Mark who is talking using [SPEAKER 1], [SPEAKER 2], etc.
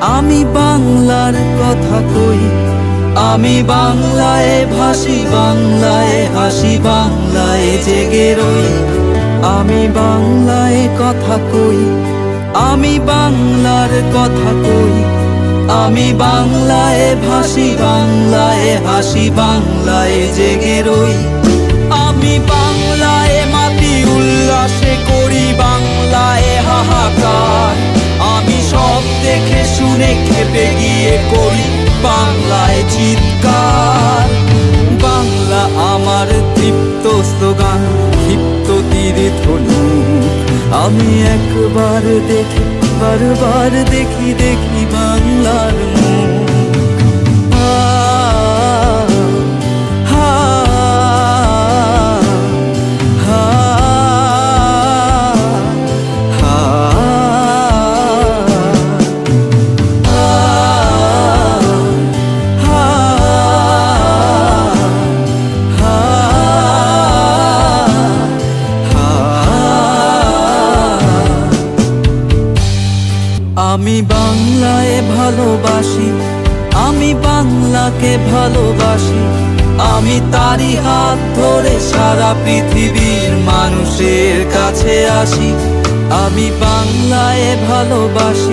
[SPEAKER 1] আমি বাংলার কথা কই, আমি বাংলায় ভাসি, বাংলায় হাসি, বাংলায় জেগে রই। আমি বাংলায় কথা কই, আমি বাংলার কথা কই, আমি বাংলায় ভাসি, বাংলায় হাসি, বাংলায় জেগে রই। আমি বাংলায় মাতি, উল্লাসে করি বাংলায় হাহাকার। আমি সব দেখে শুনে খেপে গিয়ে করি বাংলায় চিৎকার। বাংলা আমার তৃপ্ত স্লোগান, ক্ষিপ্ত তীরে ধনুক। আমি একবার দেখি, বারবার দেখি, দেখি বাংলার মুখ। আমি বাংলায় ভালোবাসি, আমি বাংলাকে ভালোবাসি। আমি তারই হাত ধরে সারা পৃথিবীর মানুষের কাছে আসি। আমি বাংলায় ভালোবাসি।